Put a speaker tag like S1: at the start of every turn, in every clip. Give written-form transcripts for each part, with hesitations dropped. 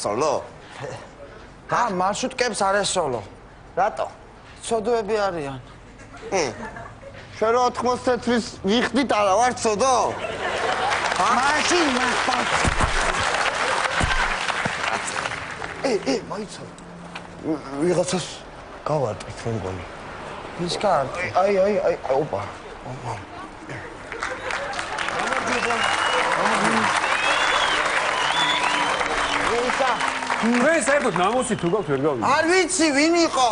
S1: სოლო?
S2: მარშრუტკებს არ ესოლო.
S1: რატო?
S2: ცოდოები არიან.
S1: შენ რო 80 წელს ვიხდით არა ვარ ცოდო?
S2: მაშინ მაგ
S1: მაიცა. ვიღაცას გავარტყით მე მგონი.
S2: ის კარტი.
S1: აი, ოპა.
S3: მე საერთოდ ნამოსი თუ გაქვთ ვერ გავიგე.
S2: არ ვიცი ვინ იყო.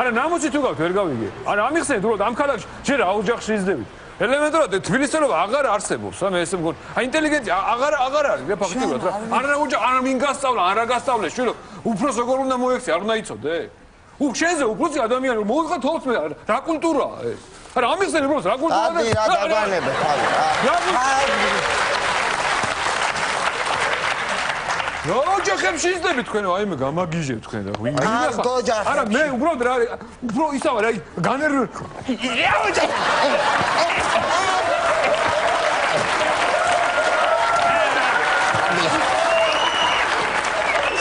S3: არა ნამოსი თუ გაქვთ ვერ გავიგე. არა ამიხსენეთ უბრალოდ ამ ქალაქში ჯერ აოჯახში იზრდებით. ელემენტარულად თბილისელობა აღარ არსებობს. მე ესე მგონი. აი ინტელიგენცია აღარ არის რა ფაქტიურად რა. არა აოჯახ არა მინ გასწავლა, არა გასწავლე შვილო. უფროს როგორ უნდა მოექცე, არ უნდა იცოდე? შენზე უფროსი ადამიანი რომ მოუწყა თავს მე რა კულტურაა ეს? არა ამიხსენე უბრალოდ რა კულტურაა?
S1: ადი რა დაბანებე თავი.
S3: ოჯახებში იზრდები თქვენო, აი მე გამაგიჟებ თქვენ და ვინ
S1: ოჯახებში.
S3: არა მე უბრალოდ რა უფრო ისაა რა განერ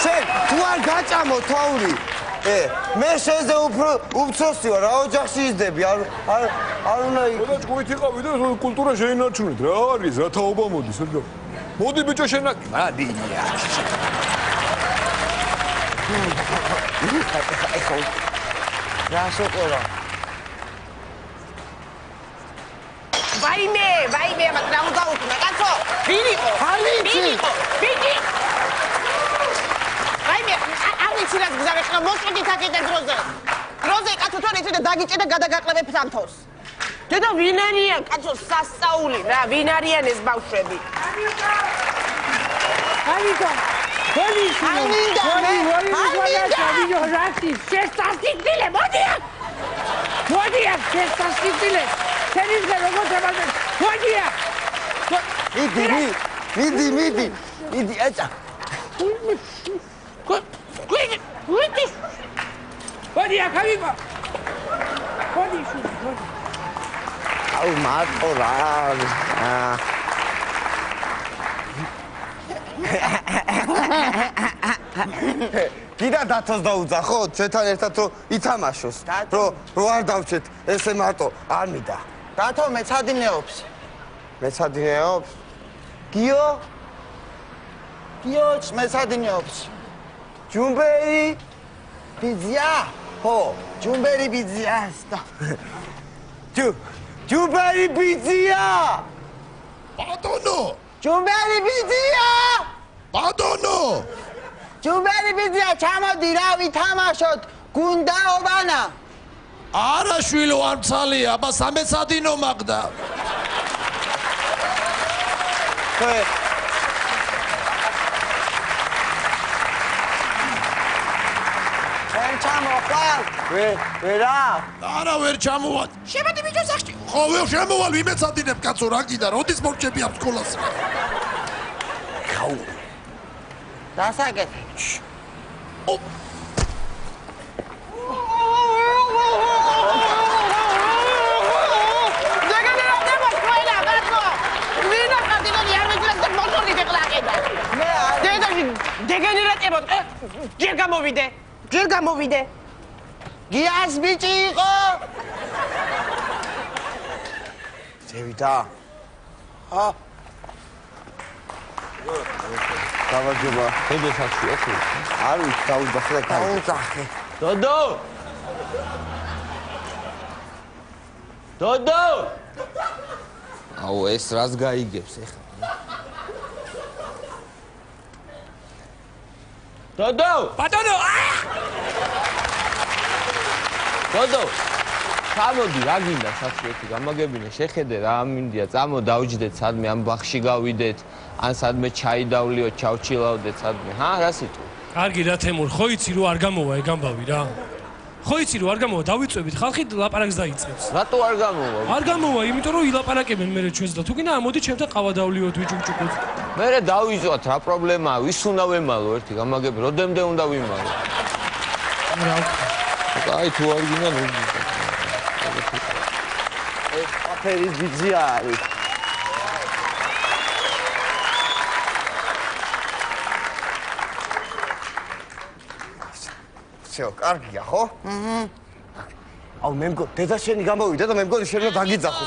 S1: შენ თუ არ გაჭამო თაური მე შენზე უფრო უფროსი ვარ რა ოჯახში იზრდები არ უნდა
S3: ყველა ჭკუით იყავი და კულტურა შეინარჩუნეთ რა არის რა თაობა მოდის რა მოდი ბიჭო შენ მადია
S1: რა შეკორა
S4: ვაიმე მაგრამ რა უნდა უკნა კაცო ვინ იყო ვაიმე ავიცი რა გზავე ხა მოსყიდით აქედან დროზე კაცო თორე ისე დაგიჭე და გადაგაყლებებ სამთოს დედა ვინ არიან კაცო სასწაული რა ვინ არიან ეს ბავშვები
S5: Amigo,
S1: კიდე დათოს დაუძახო ხო ჩვენთან ერთად რომ ითამაშოს რომ არ დავჭეთ ესე მარტო არ მინდა
S2: დათო მეცადინეობს გიოც მეცადინეობს ჯუმბერი ბიზია ხო ჯუმბერი ბიზია
S1: ჯუმბერი ბიზია
S6: ბატონო
S2: ჯუმბერი ბიზია
S6: ბატონო
S2: ჯუმბერი ბიზია ჩამოდი რა ვითამაშოთ გუნდა ობანა
S6: არა შვილო არ მცალია აბა სამეცადინო მაგდა
S2: ვერ ჩამოყვალ ვერა
S6: არა ვერ ჩამოვალ
S4: შემოდი ბიჭო სახში
S6: ხო ვერ შემოვალ ვიმეცადინებ კაცო რა კიდე როდის მორჩები ამ სკოლას
S2: დასაკეთე ჯერ გამოვიდე გიას ბიჭი იყო
S1: ზევიდა დავაჯობა ხედესაცი ეხი არ ვიცი დაუძახე დოდო აუ ეს რას გაიგებს ეხა დოდო
S3: ბატონო
S7: დოდო ჩამოდი რა გინდა საცი ერთი გამაგებინე შეხედე რა ამინდია წამო დავჯდეთ სადმე ამ ბახში გავიდეთ ან სადმე ჩაი დავლიო ჩავჩილავდეთ სადმე რა სიტყვა
S8: კარგი რა თემურ ხო იცი რომ არ გამოვა ეგ ამბავი რა ხო იცი რომ არ გამოვა დავიწვევით ხალხი ლაპარაკს დაიწყებს
S7: რატო არ გამოვა
S8: არ გამოვა იმიტომ რომ ილაპარაკებენ მე ჩვენს და თუ გინდა ამოდი ჩემთან ყავა დავლიოთ ვიჭუჭუკოთ
S7: მე დავიძვათ რა პრობლემაა ვის უნდა ვემალო ერთი გამაგები როდემდე უნდა ვიმალო
S8: რა
S7: აი თუ არ გინდა
S1: ეს აფერის ბიძია არის всё, კარგია, ხო? აუ, მე მგონი, დედა შენი გამოვიდა და მე მგონი შენ უნდა დაგიძახო.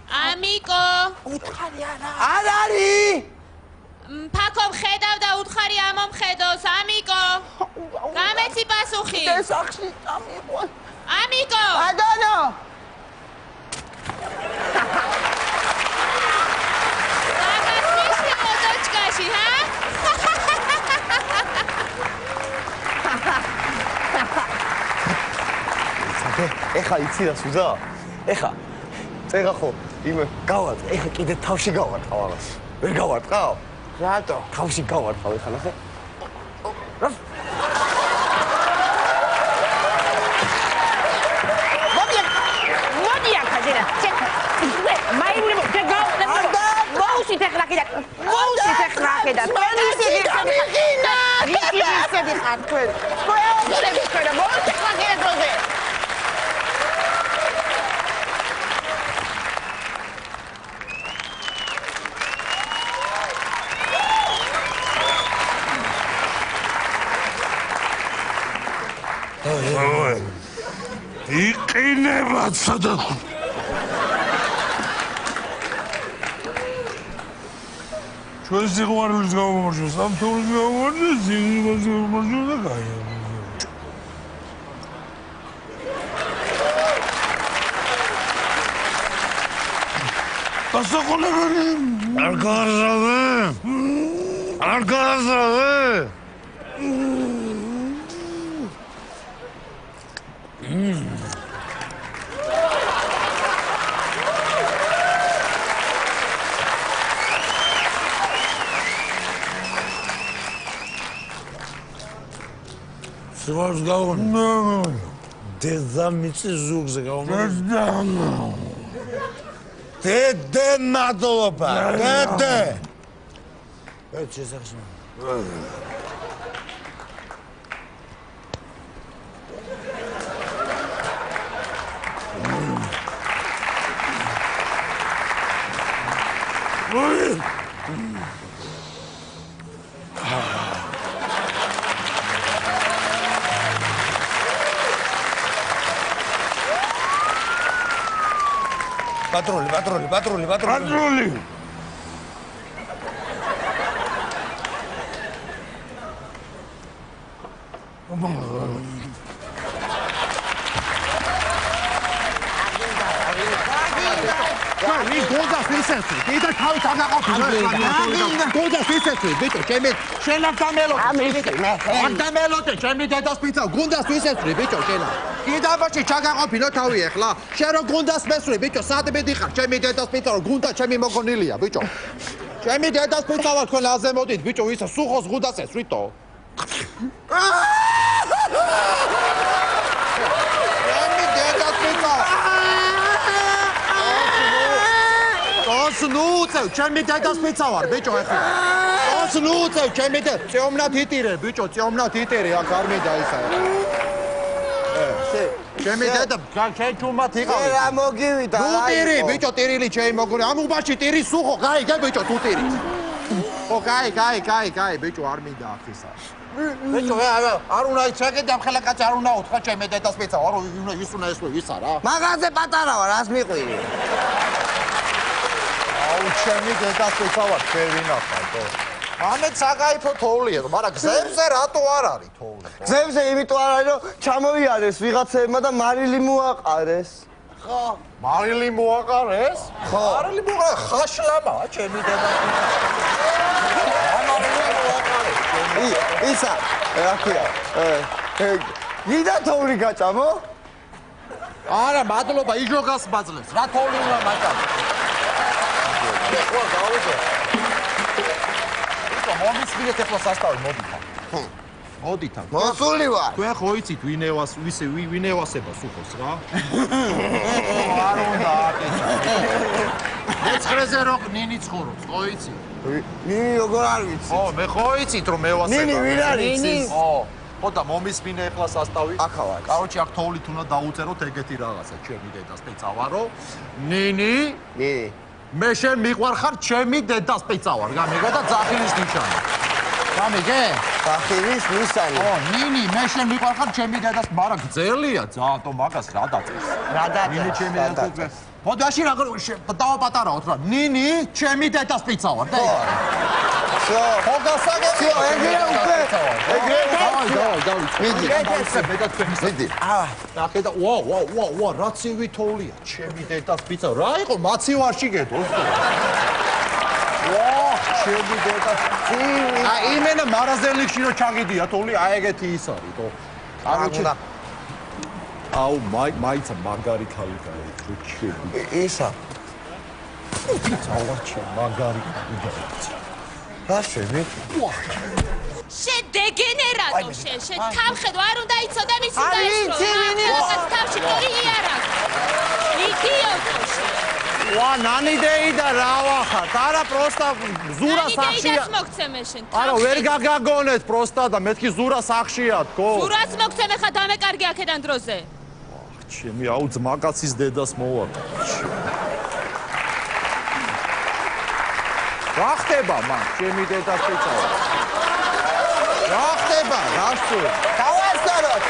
S5: ამიკო,
S2: უთხარი არა.
S1: არ არის!
S5: ფაქო მხედავ და უთხარი ამომხედოს, ამიკო. გამეცი პასუხი.
S2: ეს ახში წამიყვა.
S5: ამიკო.
S2: ბატონო.
S5: გაგაციშე მოდოჩკაში, ჰა?
S1: ეხა იცი რა სუზა? ეხა წერა ხო იმ გავატყ, ეხა კიდე თავში გავატყავ აღარ. ვერ გავატყავ?
S2: რატო?
S1: თავში გავატყავ ეხა ნახე.
S4: მოდი აქ ზენა. მაინი მოუსით ახლა კიდე. მოუსით ახლა კიდე.
S2: მანისი გამიგინა.
S4: ვიგი ისეთი ხარ თქვენ. მოუსით ახლა მოუსით ახლა კიდე დროზე.
S6: იყინება სადაც ჩვენ სიყვარულის გამომარჯვეს, სამთურის გამომარჯვეს, სიყვარულის გამომარჯვეს და გაია. გასაყოლებელი არ გააზრდე? არ გააზრდე? სვარს გავონ. დედა მიწი ზურგზე გავონ. დედე მადლობა. დედე. ეს შესახშმა. Patrulli!
S9: Mami, გონდა ფისეთი. კიდე თავი დაგაყოფილი. გონდა ფისეთი, ბიჭო, ჩემი შენა დამელო. არ დამელოდე, ჩემი დედას პიცა. გონდა ფისეთი, ბიჭო, შენა. კიდე ბოჭი ჩაგაყოფილო თავი ახლა. შენ რო გონდას მესვრი, ბიჭო, სად მედიხარ? ჩემი დედას პიცა, რო გუნდა ჩემი მოგონილია, ბიჭო. ჩემი დედას პიცა ვარ, თქვენ აზე მოდით, ბიჭო, ისა სუხოს გუნდას ესვრიტო. ჩემი დედას პიცა. ნუწევ, ჩემი დედას პიცა ვარ, ბიჭო, ახლა. ნუწევ, ჩემი დედა, წეომნად იტირე, ბიჭო, წეომნად იტირე, აქ არ მინდა ისა. ჩემი დედა, შენ ჩუმად იყავი.
S1: რა მოგივიდა?
S9: ნუ ტირი, ბიჭო, ტირილი ჩემი მოგონი. ამ უბაში ტირი სუხო, გაიგე, ბიჭო, თუ ტირი. ო, გაი, ბიჭო, არ მინდა აქ ისა. ბიჭო, არ უნდა იცაგე და ახლა კაცი არ უნდა უთხრა ჩემი დედას პიცა ვარ, ის უნდა ესვი ისა რა.
S1: მაღაზე პატარა ვარ, რას მიყვირი?
S9: აუ, ჩემი დედას პიცა ვარ, ვერ ვინახავ. ამეთ საგაიფო თოვლია, მაგრამ გზებზე რატო არ არის თოვლი?
S1: გზებზე იმიტომ არ არის, რომ ჩამოიარეს ვიღაცებმა და მარილი მოაყარეს.
S9: ხო, მარილი მოაყარეს?
S1: ხო.
S9: მარილი მოაყარეს, ხაშლამაა ჩემი დედას პიცა. მარილი მოაყარეს.
S1: ისა, რა ქვია? გიდა თოვლი გაჭამო?
S9: არა, მადლობა, იჟოგას მაძლევს. რა თოვლი უნდა მაჭამო? ხო, გავიგე. მომისმინეთ ახლა სასტავი მოდითა. მოდითა.
S1: მოსული ვარ.
S9: თქვენ ხო იცით ვინ ევასება სუხოს რა? არ უნდა აკეთა. მეცხრეზე რო ნინი ცხოვრობს, ხო იცი?
S1: ნინი როგორ არ ვიცი?
S9: ხო, მე ხო იცით რომ ევასება.
S1: ნინი ვინ არის?
S9: ხო. ხო და მომისმინე ახლა სასტავი.
S1: ახლა ვარ.
S9: კაროჩი აქ თოვლით უნდა დაუწეროთ ეგეთი რაღაცა, ჩემი დედას პიცა ვარო. ნინი მე შენ მიყვარხარ ჩემი დედას პიცა ვარ, გამიგე და ძახილის ნიშანი. გამიგე?
S1: სახირის მისანი.
S9: ნინი, მე შენ მიყვარხარ ჩემი დედას, მაგრამ გძელია ძაატო მაგას რა დაწეს.
S1: რა
S9: ნინი
S1: დაწეს?
S9: ჩემი დედას. მოდაში რა დავაპატარაოთ რა. ნინი ჩემი დედას პიცა ვარ და.
S1: всё.
S9: ხოგასაგები.
S1: всё, ეგრე უკვე. ეგრე
S9: დავი.
S1: მიდი.
S9: მიდი. ნახე და ვა, რა ცივი თოვლია. ჩემი დედას პიცა. რა იყო მაცივარში გედოს? ვა, ჩემი დედას ცივი. აი იმენა მარაზელიქში რო ჩაგიდია თოვლი, აი ეგეთი ის არის, თო.
S1: კარგი.
S9: აუ, მაიცა მაგარი ქალი გაი, ჩუჩები.
S1: ისა.
S9: წავარჩი მაგარი ქალი გაი.
S1: რა შევი?
S5: შენ დეგენერატო შენ თავხედო არ უნდა იცოდე მისი დაიშრო მაგას თავში ყოლი არა იდიოტო შენ
S9: ვა ნანიდეი და რა ვახარ არა პროსტა ზურა სახშია
S5: ნანიდეიდას მოგცემე შენ
S9: არა ვერ გაგაგონეთ პროსტა და მეთქი ზურა სახშია თქო
S5: ზურას მოგცემე ხა დამეკარგი აქედან დროზე
S9: ჩემი აუ ძმაკაცის დედას მოვარ რა ხდება მან ჩემი დედას ეცავა რა ხდება რა სულ
S1: გავასწოროთ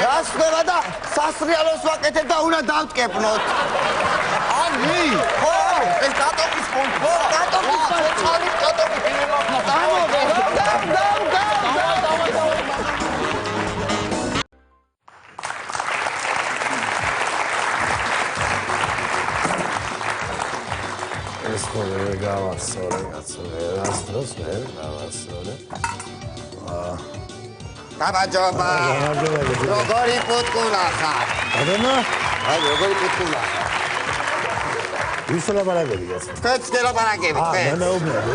S1: რა ხდება და სასრიალოს ვაკეთებ და უნდა დავტკეპნოთ
S9: ანი
S1: ხო
S9: ეს კატოვის კონტრო
S1: კატოვის ეს ხოლმე გავასწორე კაცო ერას დროს მე გავასწორე ბაბაჯობა როგორი პუტკულა ხარ აი როგორი პუტკულა
S10: ვისო ლაპარაკები კაცო
S1: თქვენც ლაპარაკები თქვენ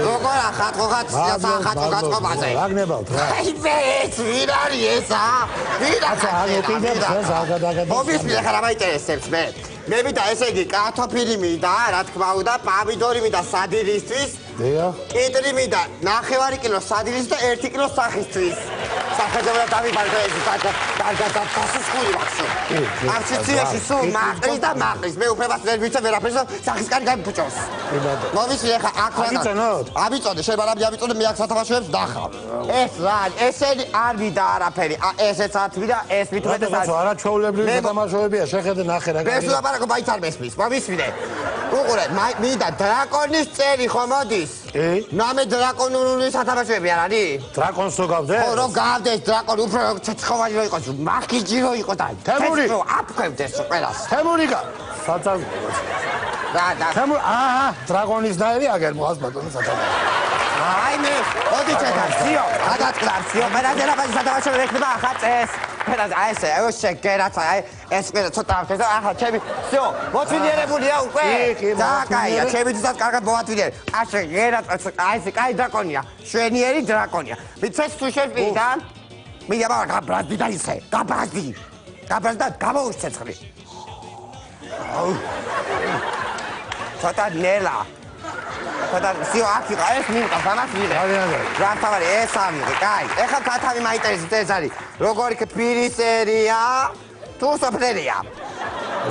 S1: როგორ ახათ ხოხათ სახათო გაწყობაზე
S10: რა გნებავთ რა
S1: აი ეს ვინ არის ესა ვინ არის მობის მე ხარ ამაინტერესებს მე ვიდა ესე იგი კარტოფილი მინდა რა თქმა უნდა პომიდორი მინდა სადილისთვის კიტრი მინდა ნახევარი კილო სადილის და 1 კილო სახისთვის სახელმწიფო დავიბარდა ეს და დასუსხული ვახსო არჩიციაში სულ მაყრის და მაყრის მე უფლებას ვერ ვიცე ვერაფერს სახის კარი გამიფუჭოს მოვისვი ახლა აქ რა აბიწოდე შეიძლება აბიწოდე მე აქ სათავაშოებს დახავ ეს რა ესენი არ ვიდა არაფერი ესეც ათვიდა ეს მithumetes
S10: არის არა ჩაულებრივი თამაშოებია შეხედე ნახე რა
S1: მე ლაპარაკო მაინც არ მესმის მოვისვიდე უყურე მინდა დრაკონის წელი ხო მოდის ნამე დრაკონული სათამაშოები არ არის
S10: დრაკონს რო გავდე
S1: ხო რო გავდეს დრაკონი უფრო ცეცხოვანი რო იყოს მახიჯი რო იყო და
S10: თემური
S1: აფქვევდეს ყველას
S10: თემურიკა საწავ
S1: და
S10: თემურ დრაკონის ნაირი აგერ მოას ბატონო საწავ
S1: აი მე ოდი ჩეთარციო გადაწყვარციო მე რადერაბაზი სათამაშოები ეკნება ახლა წეს აი ესე უშე გერაცა აი ეს ყველა ცოტა ახლა ახლა ჩემი всё მოწინიერებულია უკვე დაკაია ჩემი ძაც კარგად მოვაწინიერ ასე გერაცა აი ესე კაი დრაკონია შვენიერი დრაკონია ვიცეს თუ შეგვიდა მე აბა გაბრაზდი და ისე გაბრაზდი და გამოუშცეცხლი ცოტა ნელა და всё აქ იყო ეს მინდა ბანას მიღე რა თავარი ეს ამიღე კაი ეხლა კათავი მაინტერესებს ეს არის როგორი პირისერია თუ სოფლერია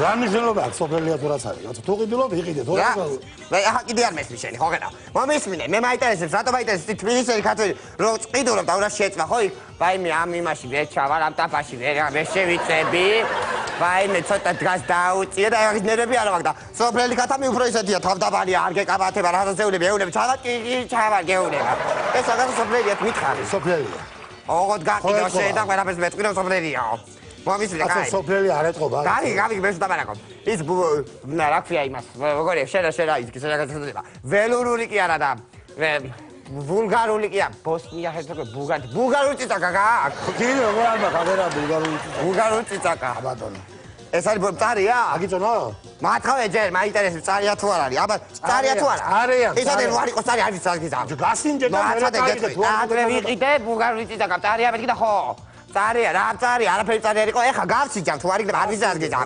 S10: რა მნიშვნელობა აქვს სოფლერია თუ რაც არის თუ ყიდულობ იყიდე თუ რა
S1: მე ახლა კიდე არ მესმის შენი ხო გედა მომისმინე მე მაინტერესებს რატო მაინტერესებს თბილისელი ქართველი რო ყიდულობ და უნდა შეეწვა ხო იქ ვაიმე ამ იმაში ვერ ჩავალ ამ ტაფაში ვერ შევიწები ვაიმე ცოტა დღას დაუწია და ეს ნერვები არ მაქვს და სოფლელი ქათამი უფრო ისეთია თავდაბალია არ გეკაბათება რაღაცეულები ეულები ჩავარ კი ჩავარ გეულება ეს რაღაც სოფლერია მითხარი
S10: სოფლერია
S1: ოღონდ გაყიდო შე და ყველაფერს მეტყვინო სოფლერიაო მომისმინე კაი
S10: კაცო სოფლერი არ ეთყობა
S1: გავი მე ვდაბარაკობ ის რა ქვია იმას როგორია შენა ის კი რაღაცა ველურული კი არა და ბულგარული კი არა ბოსნია ჰერცეგოვინა ბულგარული წიწაკა გააქვს
S10: კი როგორ არ მაქვს რა
S1: ბულგარული წიწაკა
S10: ბატონო
S1: ეს არის წარია
S10: აგიწონო
S1: მათხოვე ჯერ მაინტერესებს წარია თუ არ არის აბა წარია თუ არა
S10: არიან
S1: ისადე რო არ იყოს წარი არის გიზა
S10: გასინჯე და მე
S1: ადრე ვიყიდე ბულგარული წიწაკა წარია მეთქი და ხო წარია რა წარი არაფერი წარი არ იყო ეხა გავსიჯავ თუ არ იქნება არ ვიზა არ გიზა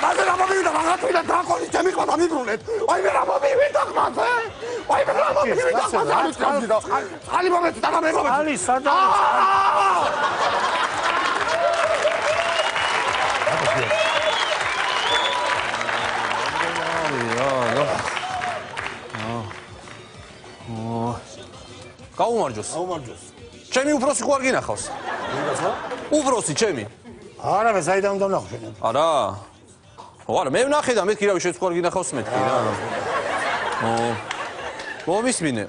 S10: აი რა მომივიდა მაგათვიდა დრაკონის ჩემი ყვა დამიბრუნეთ აი რა მომივიდა ხმაზე
S1: აი ხალი მომეწ და მეგობი.
S10: ხალი სადაა?
S3: გაუმარჯოს.
S10: აუმარჯოს.
S3: ჩემი უფროსი ხო არ გინახავს? უფროსი ჩემი.
S10: არა, მე საიდან უნდა ვნახო შენ?
S3: არა. არა, მე ვნახე და მეთქი რავი შეც ხო არ გინახავს მეთქი რა. მომისმინე.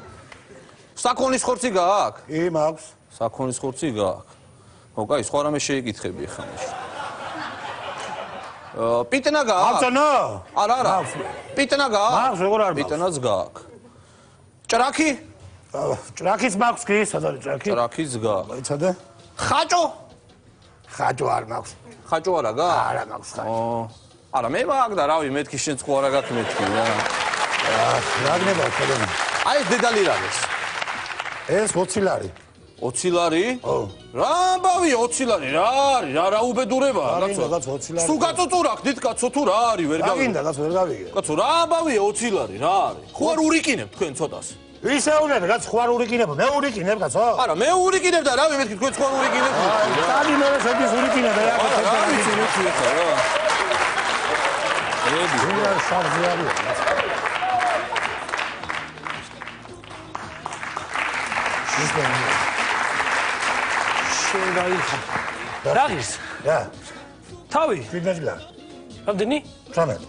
S3: საქონის ხორცი გააქვს?
S10: კი, მაქვს.
S3: საქონის ხორცი გააქვს. ხო, კაი, სხვა რამე შეიკითხები ახლა მაშინ. პიტნა გააქვს?
S10: აბცანო?
S3: არა. პიტნა გააქვს?
S10: მაქვს, როგორ არ მაქვს?
S3: პიტნაც გააქვს. ჭრაკი?
S10: ჭრაკიც მაქვს კი, სად არის ჭრაკი?
S3: ჭრაკიც გააქვს.
S10: მოიცადე?
S3: ხაჭო?
S10: ხაჭო არ მაქვს.
S3: ხაჭო არა გააქვს?
S10: არა მაქვს ხაჭო.
S3: არა, მე მაქვს და რავი, მეთქი შენც ხო არა გაქვს მეთქი რა.
S10: რა გნება ხოლმე?
S3: აი ეს დედალი რა ეს?
S10: ეს 20 ლარი.
S3: 20 ლარი?
S10: ო.
S3: რა ამბავია 20 ლარი? რა არის? რა უბედურებაა,
S10: კაცო? რაღაც 20 ლარი.
S3: სულ გაწუწურა ხდით კაცო თუ რა არის ვერ
S10: რა გინდა კაცო ვერ გავიგე.
S3: კაცო რა ამბავია 20 ლარი? რა არის? ხო არ ურიკინებ თქვენ ცოტას?
S10: ვისეუნებ კაც ხო არ ურიკინებ? მე ურიკინებ კაცო?
S3: არა, მე ურიკინებ და რავი მეთქი თქვენ ხო არ ურიკინებ?
S10: აი მე შედის ურიკინებ რა კაცო?
S3: რა ვიცი მეთქი ხა რა. ედი,
S10: რა შარჟი არის?
S8: შენ გაიხარ. რა ის?
S10: რა.
S8: თავი?
S10: ფინალა.
S8: რამდენი?
S10: 19.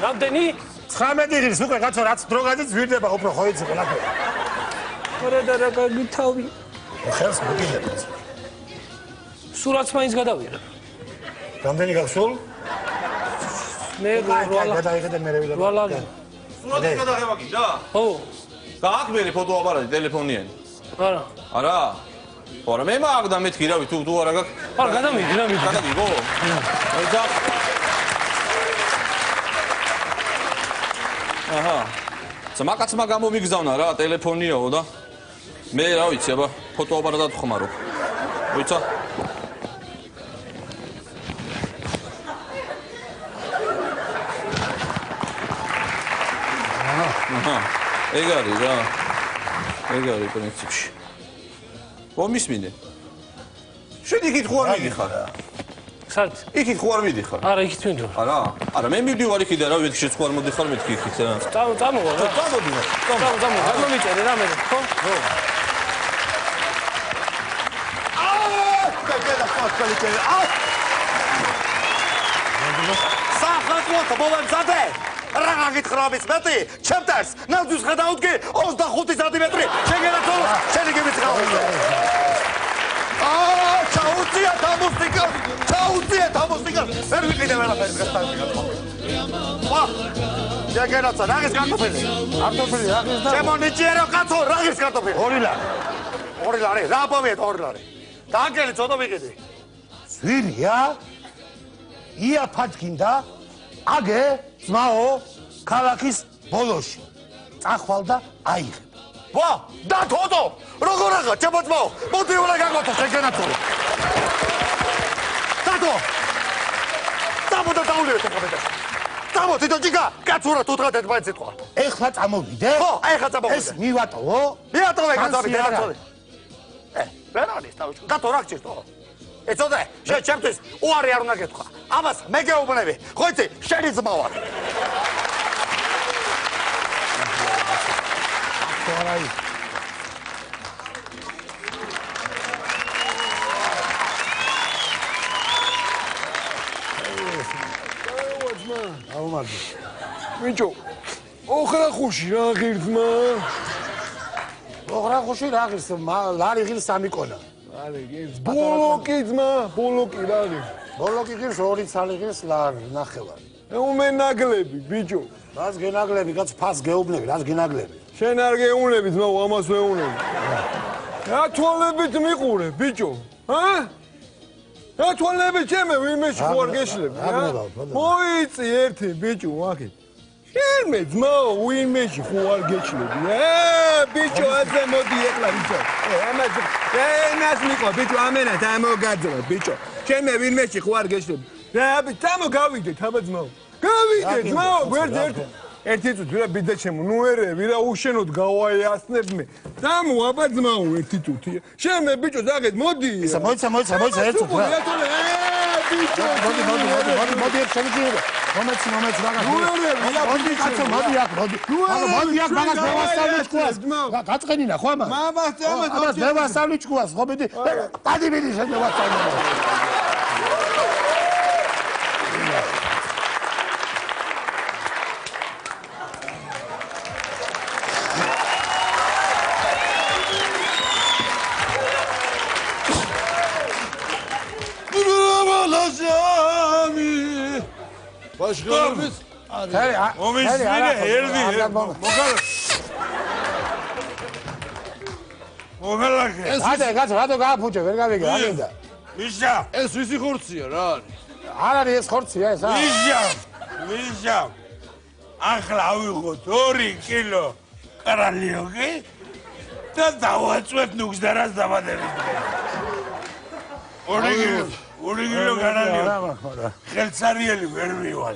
S8: რამდენი?
S10: 19 ღირს უკვე კაცო რაც დრო გადის ვირდება უფრო ხო იცი ყველაფერი.
S8: არა და რა კარგი თავი.
S10: ხელს მოგინებს.
S8: სურათს მაინც გადავიღებ.
S10: რამდენი გახსოვ?
S8: მე როლა.
S10: გადაიღეთ მე რევიდა.
S8: როლა.
S3: სურათი გადაღება გინდა?
S8: ხო.
S3: გააქვს მე ფოტოაპარატი ტელეფონიანი?
S8: არა.
S3: არა. არა, მე მაქვს და მეთქი რავი თუ არა გაქვს.
S8: არა, გადამიდი, გადამიდი.
S3: გადაგიგო? აი და აჰა. ზამაკაცმა გამომიგზავნა რა ტელეფონიაო და მე რა ვიცი აბა ფოტოაპარატად ხმარო. ვიცა? აჰა. ეგ არის რა. ეგ არის პრინციპში. მომისმინე. შენ იქით ხო არ მიდიხარ?
S8: სად?
S3: იქით ხო არ მიდიხარ?
S8: არა, იქით მინდო.
S3: არა? არა, მე მივდივარ იქით და რა ვიცი შენ ხო არ მოდიხარ მეთქი იქით რა.
S8: წამოვა რა.
S3: წამოდი.
S8: წამო. არ მომიწერე რა მე. ხო? ხო.
S1: საფრთხო მომემზადე. რა გაგითხრამის მეტი? ჩემთვის ნაძვის ხედავდი 25 სანტიმეტრი. შეგერათო, შენი გიმიცხავ. ჩაუწია თამოსტიკა. ჩაუწია თამოსტიკა. ვერ ვიყიდე ვერაფერი გასტანდი. ვა! შეგერაცა, რაგის კარტოფილი?
S10: კარტოფილი რაგის და
S1: ჩემო ნიჭიერო კაცო, რაგის კარტოფილი?
S10: 2 ლარი.
S1: 2 ლარი, რა აბავია 2 ლარი? დააგელი ცოტა ვიყიდი.
S10: ზვირია? იაფად გინდა? აგე ძმაო ქალაქის ბოლოში წახვალ და აიღე.
S1: ვა, და თოდო, როგორ აღა, ჩემო ძმაო, მოდი უნდა გაგოთო შეგენათო. დადო. დამოდა დაულიო თქომედა. დამო თვითონ ჯიგა, კაცურა თუ დღად ერთმანეთს ეთქვა.
S10: ეხლა წამოვიდე?
S1: ხო, ეხლა წამოვიდე.
S10: ეს მივატოვო?
S1: მივატოვე გაწავიდე, დაწავიდე. ვერ არის თავში. დათო რა გჭირდო? ეცოდე, შენ ჩემთვის უარი არ უნდა გეთქვა. ამას მე გეუბნები. ხო იცი, შენი ძმა ვარ.
S10: ხარაი. აუმარჯო.
S6: ბიჭო, ოხრა ხუში რა ღირთმა?
S10: ოხრა ხუში რა ღირს? ლარი ღირს 3 კონა.
S6: ბოლოკი ძმა, ბოლოკი რა ღირს?
S10: ბოლოკი ღირს 2 ცალი ღირს ლარი, ნახევარი.
S6: უმენაგლები, ბიჭო.
S10: რას გენაგლები, კაც ფას გეუბნები, რას გენაგლები?
S6: შენ არ გეუნები ძმა, ამას ვეუნები. რა თვალებით მიყურე, ბიჭო? ჰა? რა თვალებით ჩემე ვიმეში ხო არ გეშლები? მოიწი ერთი ბიჭო, აქეთ. შენმე ძმაო, ვინმეში ხო არ გეშლები? ბიჭო, ასე მოდი ეხლა ბიჭო. ამაზე ენას მიყვა, ბიჭო, ამენად ამოგაძლა, ბიჭო. შენმე ვინმეში ხო არ გეშლები? რა, თამო გავიდეთ, აბა ძმაო. გავიდეთ, ძმაო, გვერდ ერთ. ერთი წუთი ვირა ბიძა ჩემო ნუ ერე ვირა უშენოდ გავაიასნებ მე დამო აბა ძმაო ერთი წუთი შენ მე ბიჭო ზაღეთ მოდი
S10: ისა მოიცა ერთ წუთი რა
S6: ბიჭო
S10: მოდი ერთ შემიძლია მომეცი რაღაც მოდი კაცო მოდი აქ მოდი აქ მაგას მევასწავლე ჭკუას გაწყენინა ხო ამას ამას მევასწავლე ჭკუას ხო მიდი დადი მიდი შენ მევასწავლე
S6: ბაშხალობის მომისმინე ერდი მოგალაკე
S10: კაცო რატო გააფუჭე ვერ გავიგე აგინდა
S6: მიშა
S11: ეს ვისი ხორცია რა არის
S10: არ არის ეს ხორცია ეს
S6: მიშა ახლა ავიღოთ 2 კილო კარალიოკი და დავაწვეთ ნუგზდარას დაბადების დღე 2 კილო კარალიოკი ხელსარიელი ვერ მივალ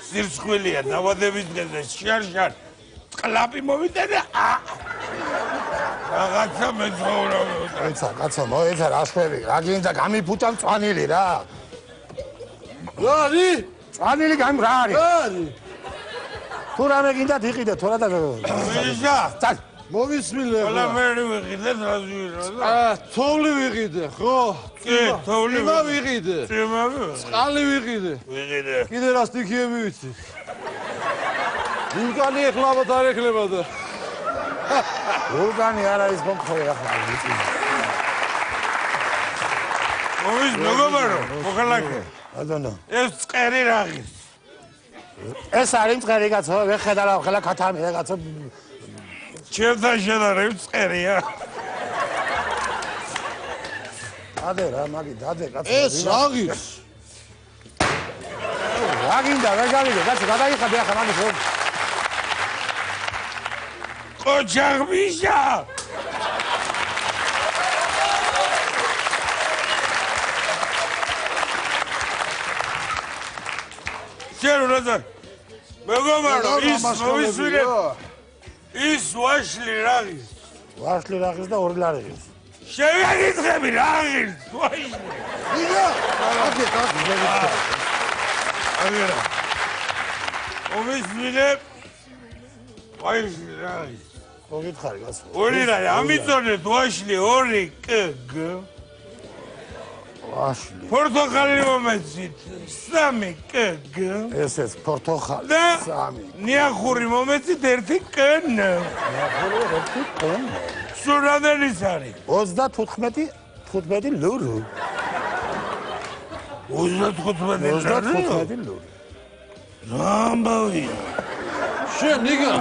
S6: სირცხვილია დაბადების დღეზე შარ კლაპი მოვიდა და რაღაცა მეძღაურა
S10: ეცა კაცო მოეცა რა შვები რა გინდა გამიფუჭა მწვანილი რა
S11: არის
S10: მწვანილი გამ რა არის თუ რამე გინდა იყიდე თორა და
S6: მიშა
S10: წალ
S11: მოვისმილე
S6: ყველა მერი ვიყიდე რაზვირა
S11: თოვლი ვიყიდე ხო
S6: კი თოვლი
S11: ვიყიდე
S6: წიმა
S11: წყალი ვიყიდე კიდე რა სტიქიები ვიცი ვულკანი ეხლავად არ ეხლება და
S10: ვულკანი არ არის მომხოე ახლა ვიცი
S6: მოვის მეგობარო მოხალაკე
S10: ადონო
S6: ეს წერი რაღის
S10: ეს არის წერი კაცო ვეხედა რა ხელა ქათამი კაცო
S6: ჩემთან შედარებით წერია
S10: ადე რა მაგი დადე კაცო
S11: ეს რაღის
S10: რა გინდა ვერ გავიგე კაცო გადაიხადე ახლა მაგის რომ
S6: ოჯახმიშა შერუნაძე მეგობარო ის მოვისვირე ის ვაშლი რაღის
S10: და 2 ლარიღის
S6: შევაგიცხები რაღის ვაშლი
S11: იგა
S6: აგერა მოვისვირე ვაშლი რაღის
S10: ხო გითხარი კაცო
S6: 2 ლარი ამიწონეთ ვაშლი 2 კგ
S10: ვაშლი
S6: პორტოხალი მომეცით 3 კგ
S10: ესეც პორტოხალი
S6: და
S10: 3
S6: ნიახური მომეცით 1 კნ
S10: ნიახური 1 კნ
S6: სულ რამდენის არის
S10: 35 ლური
S6: 35
S10: ლური
S6: რა ამბავია
S11: შენ იგა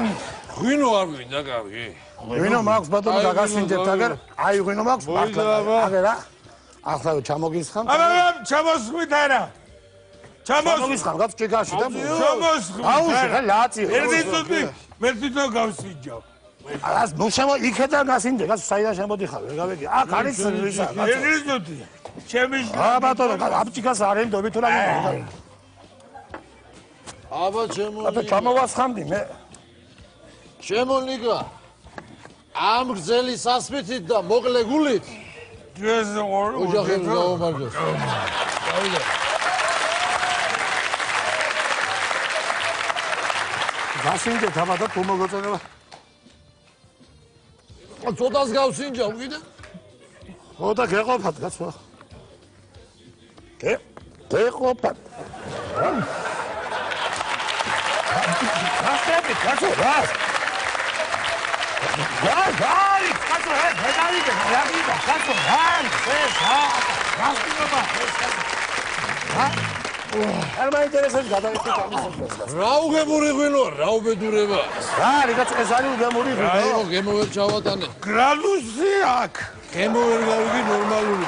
S11: ღვინო არ გვინდა გავი
S10: ღვინო მაქვს ბატონო გაგასინჯეთ აგერ აი ღვინო მაქვს აგერა ახლა ჩამოგისხამ
S6: აბა ჩამოსხვით არა
S10: ჩამოგისხამ გაც ჭიგაში და
S6: ჩამოსხვით
S10: აუში ხა ლაცი
S6: ერთი წუთი მე თვითონ გავსინჯავ
S10: ას ნუ შემო იქედა გასინჯე გაც საიდან შემოდიხარ ვერ გავიგე აქ არის ვისა
S6: ერთი წუთი ჩემი
S10: ბატონო აბჭიკას არ ენდობი თუ რა
S11: აბა ჩემო
S10: აბა ჩამოვასხამდი მე
S11: შემონიგა ამ გზელი სასმითით და მოკლე გულით
S6: ეს
S11: ოჯახებს გაუმარჯოს
S6: დავიდა
S10: გასინჯე თამადა თუ მოგოწონება
S11: ცოტას გავსინჯავ კიდე
S10: ხო და გეყოფათ კაცო გეყოფათ კაცო რა გარი კაცო ჰედავიდე რაგიდა კაცო გარი ეს არ მაინტერესებს გადაიხდი გამოსვლა
S11: რა უგემური ღვინოა რა უბედურება
S10: რა რიგაც ეს არის უგემური ღვინო
S11: აიო გემოვერ ჩავატანე
S6: გრადუსი აქ
S11: გემოვერ გავიგი ნორმალური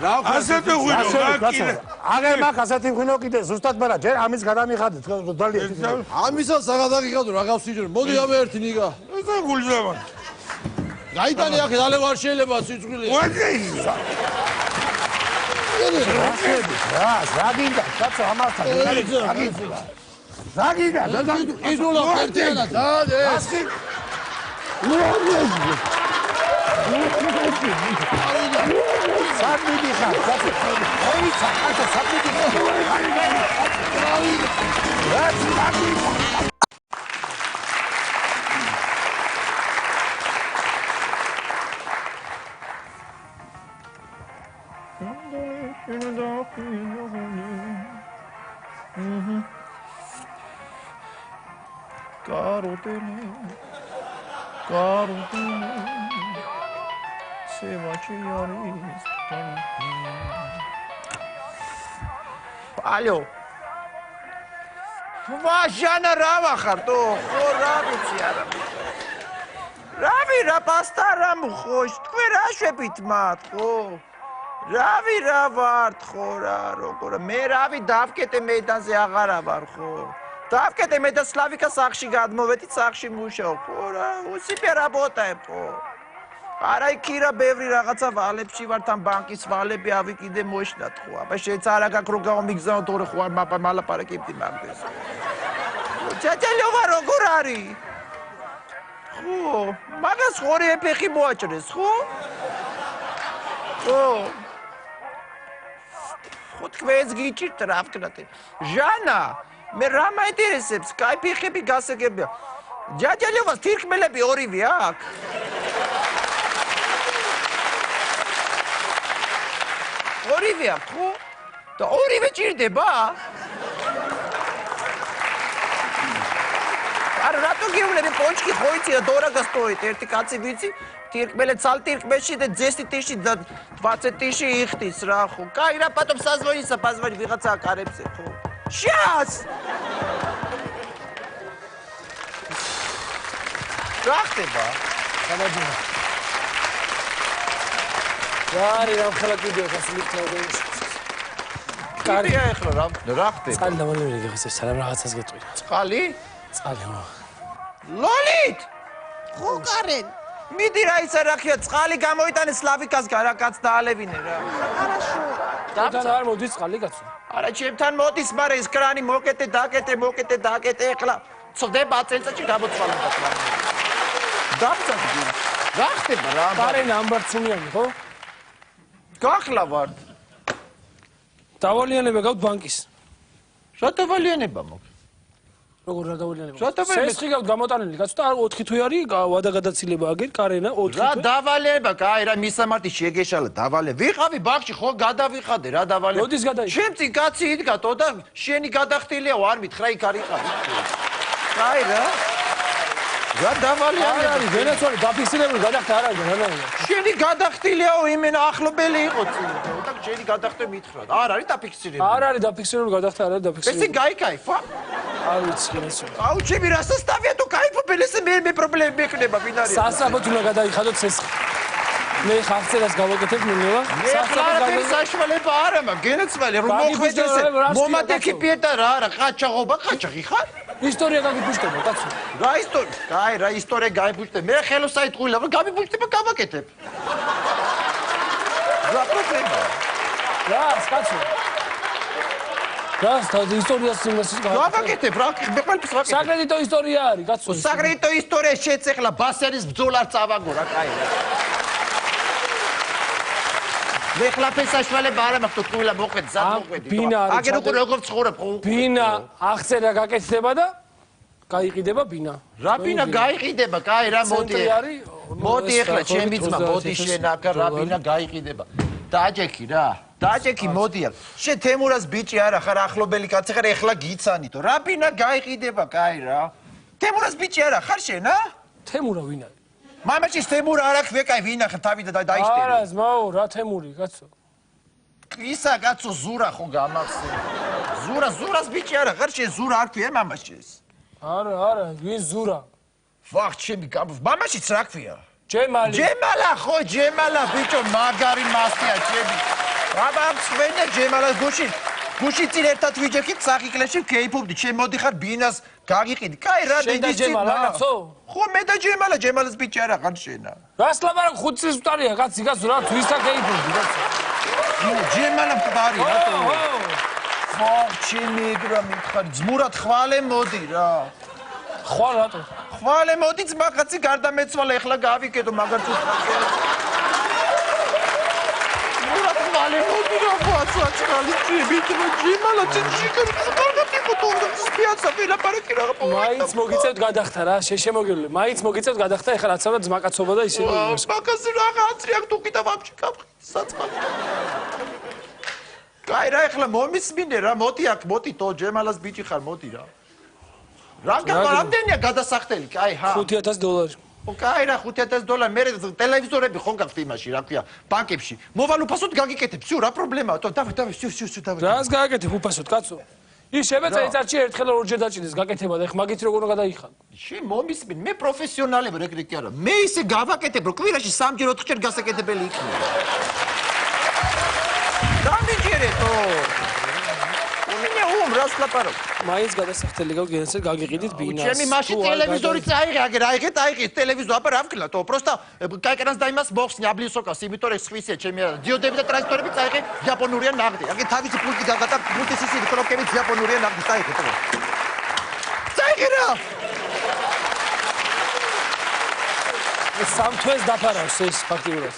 S11: რა
S6: ასეთი ღვინო გაკიდე
S10: აგერ მაგ ასეთი ღვინო კიდე ზუსტად მაგრამ ჯერ ამის გადამიხადეთ ძალიან
S11: ამისაც საგადაგიხადო რა გავსიჯრო მოდი აბა ერთი ნიგა
S6: ესა გულზამა
S11: გაიტანე აქ დალე ვარ შეიძლება სიძღვილი
S10: რა გინდა კაცო ამასთან აგიძულა რაგიდა
S11: იდულა ერთიანად
S10: ასხი საბიდი ხარ ოიცა ხარ საბიდი
S2: Алло. Ваჟანა რა ვახარ თო? ხო რა ვიცი არა. რავი რა პასტარა მხოშ, თქვენ რა შვებით მათ ხო? რავი რა ვართ ხო რა როგორ მე რავი დავკეტე მეიდანზე აღარა ვარ ხო? დავკეტე მე და სლავიკა სახში გადმოვედი სახში მუშაობ ხო რა? უსიფე რაბოტაებ ხო? არა იქირა ბევრი რაღაცა ვალებში ვართ ამ ბანკის ვალები ავიკიდე მოშნათ ხო? აბა შეც არა გაქრო გამიგზავნო თორე ხო არ მალაპარაკებდი მაგდეს. ჯაჯალიოვა როგორ არის? ხო, მაგას ხორი ეფეხი მოაჭრეს ხო? ხო. ხო თქვენს გიჭირთ რა ვქნათ. ჟანა, მე რა მაინტერესებს? კაი ფეხები გასაგებია. ჯაჯალიოვას თირკმელები ორივე აქვს. ორივე აქვს ხო? და ორივე ჭირდება? არა რატო გეუბნები პონჩკი ხო იცი და დორაგას ტოვეთ ერთი კაცი ვიცი თირკმელე ცალთირკმელში და ძესტი ტიში და 20 ტიში იხდის რა ხო? კაი რა პატომ საზღვარისა ბაზარი ვიღაცა აკარებზე ხო? შას! რა ხდება?
S8: გამარჯობა. რა არის რა ხალხი ვიდეო გასულიყავდა ის.
S2: კარია ეხლა რა ხდება?
S8: წყალი დამალეველი გიხსებს სანამ რაღაცას გეტყვი.
S2: წყალი?
S8: წყალი ხო.
S2: ლოლით! ხო კარენ. მიდი რა ისა რახია წყალი გამოიტანე სლავიკასგან რა კაც დაალევინე რა. არაშო.
S8: თან არ მოდის წყალი კაცო.
S2: არა ჩემთან მოდის მაგრამ ეს კრანი მოკეტე დაკეტე ეხლა წდება წელწადში გამოცვალება რა. დაბწადდი. რა ხდება რა?
S8: კარენ ამბარცუნიანი ხო?
S2: გახლა ვარ.
S8: დავალიანება გაქვთ ბანკის.
S2: რა დავალიანება მოგ?
S8: როგორ რა დავალიანება?
S2: რა დავალიანება?
S8: სესხი გაქვთ გამოტანილი კაცო და 4 თვე არის ვადა გადაცილება აგერ კარენა 4 თვე.
S2: რა დავალიანება? კაი რა მისამართი შეგეშალა დავალე. ვიყავი ბაღში ხო გადავიხადე რა დავალე.
S8: მოდის გადაიხადე.
S2: ჩემწინ კაცი იდგათო და შენი გადახდილია არ მითხრა იქ არ იყავი. კაი რა. რა დავალიანება?
S8: არის ვენეცუელი დაფიქსირებული გადახდა არ არის რანაირად.
S2: შენი გადახდილიაო იმენა ახლობელი იყო წინ. და შენი გადახდე მითხრა. არ არის დაფიქსირებული.
S8: არ არის დაფიქსირებული გადახდა არ არის დაფიქსირებული.
S2: ესე გაიკაიფა?
S8: არ ვიცი ვენეცუელი.
S2: აუ ჩემი რასასტავია თუ кайფობ ესე მე პრობლემები მექნება ვინარია.
S8: სასაბოთ უნდა გადაიხადოთ სესხი. მე ხახცერას გავაკეთებ მინევა.
S2: სასაბოთ საშუალება არა მაქვს გენაცვალე რომ მოხვედეს მომატეკი პიეტა რა არა ყაჩაღობა ყაჩაღი ხარ?
S8: ისტორია გაგიფუშტება კაცო.
S2: რა ისტორია? კაი რა ისტორია გაიფუშტებ. მე ხელოსაიტყულა რომ გამიფუშტება გავაკეთებ. რა პრობლემაა?
S8: რა კაცო. რა ისტორიას სიმასის
S2: გავაკეთებ რა მე ყველაფერს ვაკეთებ.
S8: საკრედიტო ისტორია არის კაცო.
S2: საკრედიტო ისტორია შეცეხლა ბასერის ბრძოლას წავაგო რა კაი რა. მე ხლაფეს საშუალება არა მაქვს თუ ტყუილა მოყვეთ ზად მოყვედი. აგერ უკვე როგორ ცხოვრობ ხო?
S8: ბინა აღწერა გაკეთდება და გაიყიდება ბინა.
S2: რა ბინა გაიყიდება? კაი რა მოდი. მოდი ახლა ჩემი ძმა მოდი შენ აქ რა ბინა გაიყიდება. დააჯექი რა. დააჯექი მოდია. შენ თემურას ბიჭი არა ხარ ახლობელი კაცი ხარ ეხლა გიცანითო. რა ბინა გაიყიდება კაი რა. თემურას ბიჭი არა ხარ შენ ა?
S8: თემურა ვინ არის?
S2: მამაჩის თემურა არა ხვეკაი ვინ ახლა თავი და დაიშტერე.
S8: არა ზმაო რა თემური კაცო.
S2: ისა კაცო ზურა ხო გამახსენე. ზურას ბიჭი არა ხარ შენ ზურა არ ქვია მამაშის.
S8: არა ვინ ზურა?
S2: ვახ ჩემი მამაშიც რა ქვია?
S8: ჯემალი.
S2: ჯემალა ხო ჯემალა ბიჭო მაგარი მასია ჩემი. აბა მსვენე ჯემალა გუში წინ ერთად ვიჯექით სახიკლეში ვქეიფობდი ჩემ მოდიხარ ბინას გაგიყიდი. კაი რა დიდი
S8: ჯემალა კაცო?
S2: ხო მე და ჯემალას ბიჭი არა ხარ შენა.
S8: რას ლაპარაკ 5 წლის ვტარია კაცი გასულ რა თუ ისა ქეიფობდი კაცო.
S2: ჯემალა მყარი რატო? ბოხჩინი რა მითხარი ძმურად ხვალე მოდი რა
S8: ხვალ რატო
S2: ხვალე მოდი ძმაკაცი გარდამეცვალა ეხლა გავიკეთო მაგარც უცხაკე ძმურად ხვალე მოდი რა ფაცაჭრალი ჯიბიტრო ჯიმალა ჭიჭიკერ ზოგადად იყო თორე სპიაცა ვილაპარაკი რა
S8: მაინც მოგიწევთ გადახთა რა შემოგივლე მაინც მოგიწევთ გადახთა ეხლა რაც არა ძმაკაცობა და ისე
S2: მაგაზე რაღაც რეაქ თუ კიდე ვაფშე კაფხი საწყალი კაი რა ეხლა მომისმინე რა მოდი აქ მოდი თო ჯემალას ბიჭი ხარ მოდი რა რამდენია გადასახდელი კაი ჰა
S8: $5,000
S2: კაი რა $5,000 მე ტელევიზორები ხო გაქვთ იმაში რა ქვია ბანკებში მოვალ უფასოდ გაგიკეთებ всё რა პრობლემაა თო დავი всё დავი
S8: რას გააკეთებ უფასოდ კაცო ის შემეცა ეცარჩი ერთხელ ორჯერ დაჭიდეს გაკეთება და ეხ მაგით როგორ გადაიხან
S2: შენ მომისმენ მე პროფესიონალები რეგრე კი არა მე ისე გავაკეთებ რომ კვირაში 3-ჯერ 4-ჯერ გასაკეთებელი იქნება დამიჯერეთო რას ლაპარაკ?
S8: მაინც გადასახდელი გავგენსე გაგიყიდით ბინას.
S2: ჩემი მაშინ ტელევიზორი წაიღე, აგერ აიღეთ, აიღეთ ტელევიზორ, აბა რა ვქნა თო, просто კაკერანს და იმას მოხსნი აბლიოსოკას, იმიტომ რომ სხვისია ჩემი დიოდები და ტრანზისტორები წაიღე იაპონურია ნაღდი. აგერ თავისი პულტი გაგატა, პულტის ისინი კნოპკები იაპონურია ნაღდი წაიღე თო. წაიღე რა.
S8: სამთვეს დაფარავს ეს ფაქტიურად.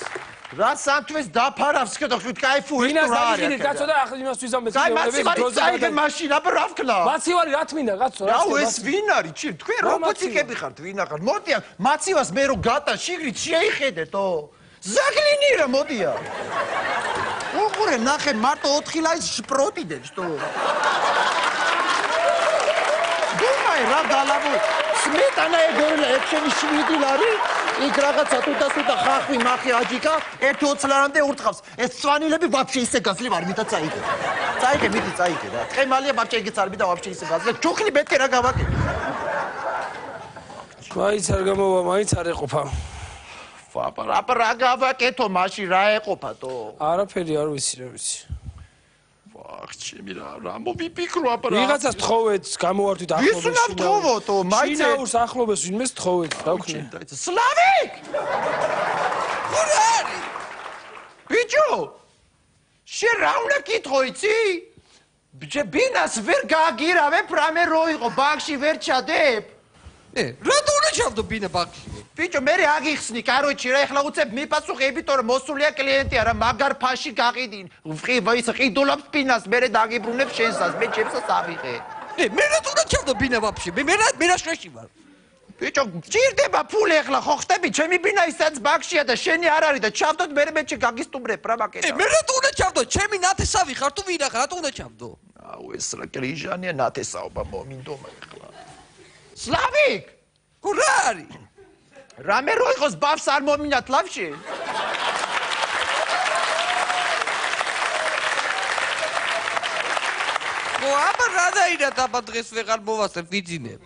S2: რა სამთვეს დაფარავს, ხეთო ხვით кайფური
S8: ბინას დაიხიდით კაცო და ახლა იმას ვიზამეთ
S2: წაიღე მაშინ, აბა რა ვქნა?
S8: მაცივარი რა თმინდა კაცო, რა
S2: რა ეს ვინ არის? ჩი, თქვენ რობოტიკები ხართ, ვინ ახარ? მოდიან, მაცივას მე რო გატა შიგრით შეიხედეთო. ზაგლინი რა მოდია. უყურე, ნახე, მარტო 4 ლაის შპროტიდებს თო. დუმაი რა დალაბო. სმეტანა ეგორილა ექშენი 7 ლარი. იქ რაღაცა თუთა ხახვი მახი აჯიკა 1-20 ლარამდე ურტყავს. ეს სვანილები ვაფშე ისე გასლი ვარ მითხა წაიგე. წაიგე მიდი წაიგე რა. ტყემალია ვაფშე იგიც არ მიდა ვაფშე ისე გასლი. ჯუხლი მეტი რა გავაკეთე.
S8: მაინც არ გამოვა, მაინც არ ეყოფა.
S2: აბა რა გავაკეთო მაშინ რა ეყოფა თო?
S8: არაფერი არ ვიცი, რა ვიცი.
S2: ჩემი რა მოვიფიქრო აბა რა
S8: ვიღაცას თხოვეთ გამოვართვით ახლობეს
S2: ის უნდა თხოვოთო მაინც
S8: შინაურს ახლობეს ვინმეს თხოვეთ რა ვქნე
S2: სლავიკ გურ არის ბიჭო შენ რა უნდა კითხო იცი ბინას ვერ გააგირავებ რამე რო იყო ბანკში ვერ ჩადებ რატო უნდა ჩავდო ბინა ბანკში ბიჭო მე აგიხსნი კაროჩი რა ეხლა უცებ მიპასუხე იმიტომ რომ მოსულია კლიენტი არა მაგარ ფაში გაყიდინ ის ყიდულობს ბინას მე დაგიბრუნებ შენსას მე ჩემსაც ავიღე მე რატო უნდა ჩავდო ბინა ვაფშე მე რა შეში ვარ ბიჭო ჭირდება ფული ეხლა ხო ხტები ჩემი ბინა ისაც ბანკშია და შენი არ არის და ჩავდოთ მე გაგისტუმრებ რა მაკეთა მე რატო უნდა ჩავდო ჩემი ნათესავი ხარ თუ ვინ ახლა რატო უნდა ჩავდო აუ ეს რა კრიჟანია ნათესაობა მომინდომა ეხლა სლავიკ გურ არის რამე რო იყოს ბავს არ მომინათ ლავში ო აბა რა დაირათ აბა დღეს ვეღარ მოვასწრებ ვიძინებ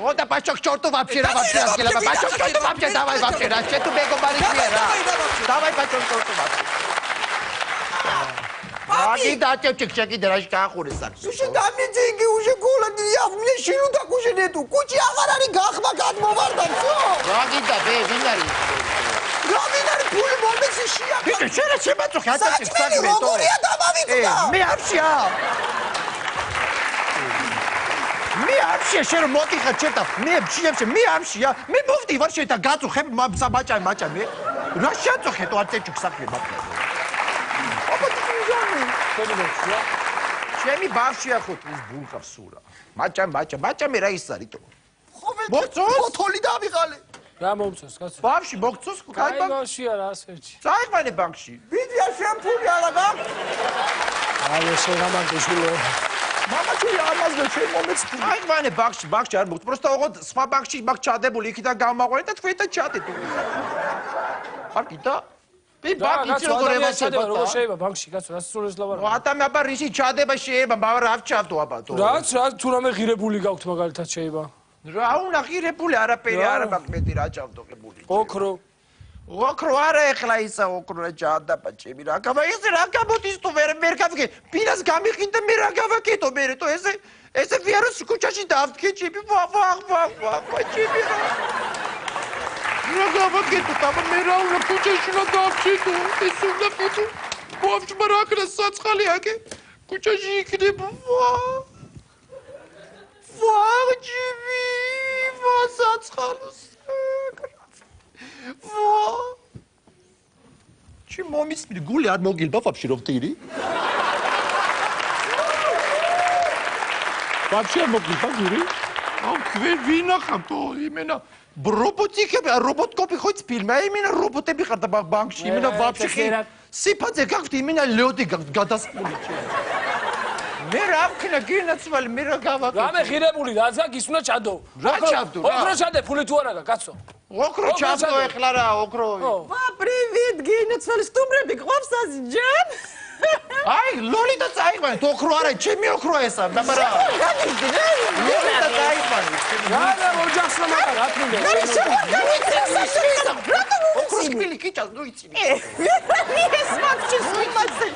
S2: ო და ბაჭო ჩორტო ვაფშე რა ვაფშე ასკელა ბაჭო ჩორტო ვაფშე დავაი ვაფშე რა შე თუ მეგობარი ხია რა დავაი ბაჭო ჩორტო ვაფშე Agi da çekecek deraj kaxures sak. Uşe damnicingi uşe kola diye мне şinu da kuşe netu. Kuçi ağarari gaxma gadmovardam so. Agi da be vinari. Ravinari pul momesi şia. Bitte şere şebatso xata çıksak be to. Rogori adamavitsa. Me apşia. Me apşia şere moti xaçeta. Me apşia me apşia. Me mofti var şeta gatsu xeb sabaçay maça me. Raşatso xeto arte çıksak be bak. ჩემი ბავშვია ხო ის ბულყავს სურა მაჭა მე რა ის არის თო მოგწოს ფოთოლი დავიღალე
S8: რა მომწოს კაცო
S2: ბავშვი მოგწოს
S8: კაი ბავშვია რა ასერჩი
S2: წაიყვანე ბანკში ვიდია შემფული არა გაქვს
S8: აი შენ გამარჯვე
S2: მამაჩი ამაზე შენ მომეცდი წაიყვანე ბანკში არ მოგწ პროსტა ოღონდ სხვა ბანკში მაგ ჩადებული იქიდან გამაყვანე და თქვენ და ჩადეთ არ კიდა ბი ბანკი როგორ ევასება
S8: როგორ შეიძლება ბანკში კაცო რა სულეს ლავარ
S2: ატამე აბა რისი ჩადება შეიძლება მაგრამ რა ვჩავდო აბა თო
S8: რაც თუ რამე ღირებული გაქვთ მაგალითად შეიძლება
S2: რა უნდა ღირებული არაფერი არა მაგმედი რა ჩავდოყებული ოქრო არა ეხლა ისა ოქრო ჩადაბა ჩემი რა გავა ეს რა გამოდის თუ ვერ გავიგე ბინას გამიყინდა მე რა გავაკეთო მე თო ესე ვიაროს კუჩაში დავდგე ჩემი ვა ჩემი რა გავაკეთო აბა მე რა უნდა კუჩაში რა დავჩიტო ეს უნდა ფუთუ ბავშვმა რა ქნა საწყალი აკე კუჩაში იქნებ ვაღჯივი ვასაცხაროს ჩი მომისმი გული არ მოგილბა ვაფშე რო ვტირი ვაფშე მოგილბა გული აუ ვინახავ იმენა რობოტიკები რობოტკოპი ხო იცი ფილმი იმენა რობოტები ხარ და ბანკში იმენა ვაფშე სიფაძე გაქვთ იმენა ლეოდი გაქვთ გადასყული მე რა ვქნა გინაცვალი მე რა გავაკეთე
S8: რამე ღირებული რაც გაქვს ის უნდა ჩადო
S2: რა ჩავდო რა
S8: ოქრო ჩადე ფული თუ არა გაქვს კაცო
S2: ოქრო ჩავდო ეხლა რა ოქრო
S4: ვა პრივიტ გინაცვალი სტუმრები გყავს ასჯან
S2: აი ლოლიტა წაიყვანეთ ოქრო არა ჩემი ოქრო ესა და რა ლოლიტა წაიყვანეთ
S8: რა ოჯახს რა მაგარ რა თქმა უნდა
S2: ოქროს კბილი კიჭას ნუ იცინე
S4: ეს მაგჩის ვიმაცე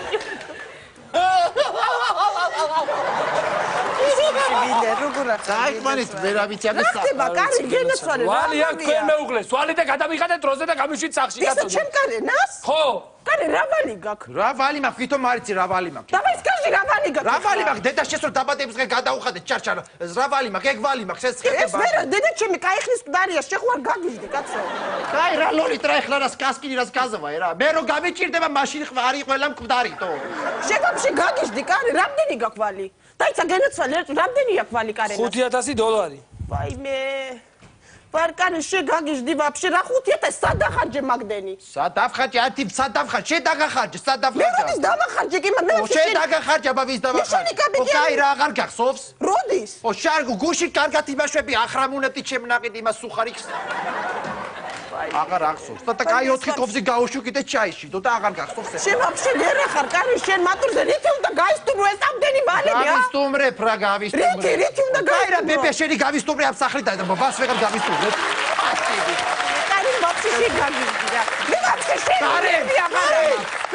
S4: ვინე როგორა
S2: წაიყვანეთ ვერავითი ამის
S4: ხდება კარი გენაცვალე
S8: ვალი აქ თქვენ მეუღლეს ვალი და გადავიღადეთ დროზე და გამიშვით სახში
S4: ისე ჩემ კარენას
S8: ხო
S4: კარი რა ვალი გაქვს
S2: რა ვალი მაქვს ვითომ არიცი რა ვალი მაქვს
S4: და ის კაცი რა ვალი გაქვს
S2: რა ვალი მაქვს დედა შესო დაბადების დღე გადაუხადეთ ჩარჩარ რა ვალი მაქვს ეგ ვალი მაქვს ეს
S4: ეს მე დედა ჩემი кайხნის მკვდარია შეხوار გაგიჟდი კაცო
S2: კაი რა ლოლით რა ეხლა რას კასკინი რას გაზავაე რა მე რო გამიჭირდება მაშინ ხვარი ყველა მკვდარიტო
S4: შეგამში გაგიჟდი კარი რამდენი გაქვს ვალი დაიცა გენაცვალე რამდენი აქვს ვალი კარენას
S8: $5,000
S4: ვაიმე ვარკანი შეგაგიჟდი ვაფშე რა 5,000 სადახარჯე მაგდენი
S2: სადახარჯე ათი სადახარჯე შედაგახარჯე სადახარჯე
S4: მე ვის დამახარჯე კი მე
S2: შედაგახარჯე აბა ვის დამახარჯე კაი რა აღარ გახსოვს
S4: როდის
S2: ო შარგო გუში კარგად იმაშვები ახრამუნეთი ჩემნაყიდ იმას სუხარიქს აღარ ახსოვს და კაი 4 კოფზე გაუშვი და ჩაიში და აღარ გახსოვს ეს
S4: შენ ვაფშე გერა ხარ კარი შენ მატურზე რითი უნდა გაისტუმრო ეს ამდენი ვალები
S2: გავისტუმრებ რა გავისტუმრებ
S4: რითი უნდა გაირა
S2: ბებე შენი გავისტუმრე ამ სახლიდან და ბას ვეღარ გავისტუმრებ
S4: კარი ვაფშე შეგაგიჟდი რა მე ვაფშე შეგაგიჟდი აღარა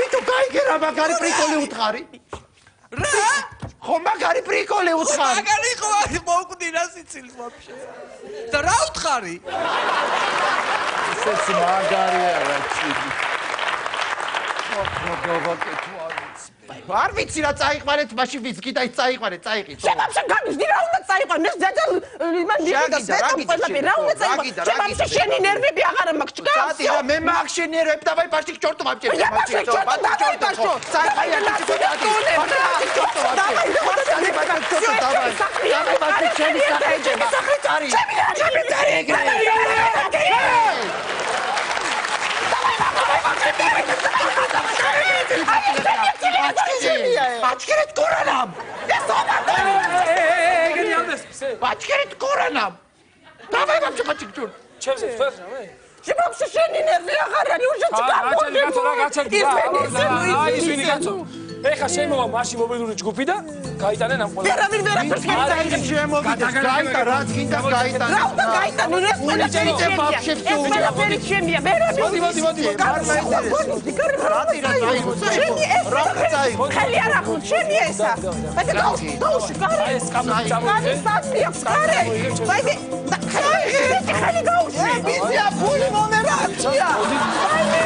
S2: ვიტო გაიგერა მაგარი პრიკოლი უთხარი
S4: რა
S2: ხო მაგარი პრიკოლი უთხარი
S12: მაგარი ხო მოკვდი რა სიცილს ვაფშე და რა უთხარი
S2: ეს მაგარია რა ჩიდი არ ვიცი რა წაიყვანეთ მაშინ ვიცი და ის წაიყვანეთ წაიყიდო
S4: შენ ვაფშე გაგიჟდი რა უნდა წაიყვანე ეს ძაძა იმან დიოდა სპეტომ ყველაფერი რა უნდა წაიყვანე შენ ვაფშე შენი ნერვები აღარა მაქვს ჭკავს
S2: სადი რა მე მაქვს შენი ნერვები დავაი ბაშტი ჩორტო ვაფშე
S4: ბაშტი ჩორტო დავაი ბაშტო
S2: წაიყვანე ბაშტი ჩორტო დავაი ბაშტი ჩემი სახე ჩემი წარი ეგრე Бачкерит коранам! Бачкерит коранам! Давай вообще бачкер!
S8: Чем здесь? Что это?
S4: Чем вообще шени нервы აღარანი уже
S8: ეხა შემოვა მაშინ მობილური ჯგუფი და გაიტანენ ამ ყველა
S4: ვერავინ
S2: შემოვიდეს გაიტან რაც გინდა გაიტან
S4: რა უნდა გაიტანო ეს ყველაფერი შემია ვერავინ ხელი არ ახოთ შემია ესა ბატე გაუში კარი
S8: ეს კამერა
S4: კარი საქმე აქვს კარი ბაიდი ხელი გაუში ბიზია ფული მომერაჩია ბაიდი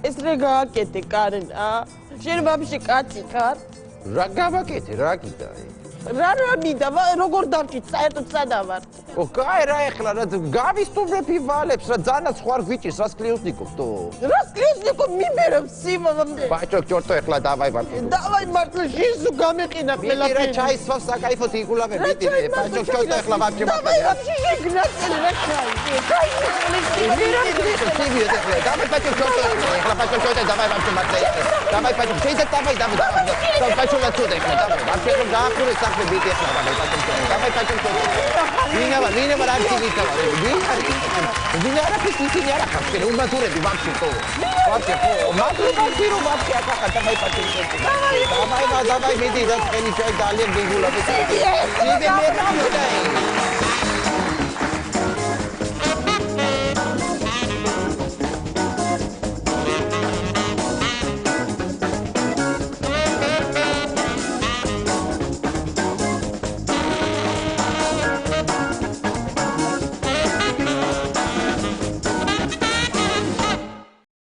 S4: ეს რა გააკეთე კარნა შენ ვაფშე კაცი ხარ
S2: რა გავაკეთე რა გიდა
S4: რა მიდა როგორ დავჭით საერთოდ სადავარ
S2: ო კაი რა ეხლა რა გავისტუმრებ ივალებს რა ძანაც ხوار გვიჭირს რას კლიუსნიკով თო
S4: რას კლიუსნიკով მიმერებს სიმამამდე
S2: ბაჭო ჩორტო ეხლა დავაი
S4: მარტო შეზუ გამეყინა ყველაფერი
S2: რა ჩაისვავს საკაიფო თიკულავე მიტირე ბაჭო ჩორტო ეხლა ვაფშე
S4: დავაი ვაფშე შეგნაწელი რა ჩაი
S2: დავაი ბაჭო ჩორტო ეხლა ბაჭო ჩორტო დავაი ვაფშე მარტე დავაი ბაჭო შეიძლება დავაი ბაჭო რა ჩორტო ეხლა დავაი ვაფშე რომ გაახურე საქმე ბიტი ეხლა დავაი ბაჭო ჩორტო ვინა რა გიგიტა ვინა რა ფიქრია რა ხარ უმათურები ვაფშე ხო ვაფშე ხო მათურები რომ ვაფშე აკახა დავაი ბაჭო დავაი მიდი რა ხელი ჩაი ძალიან გიგულავე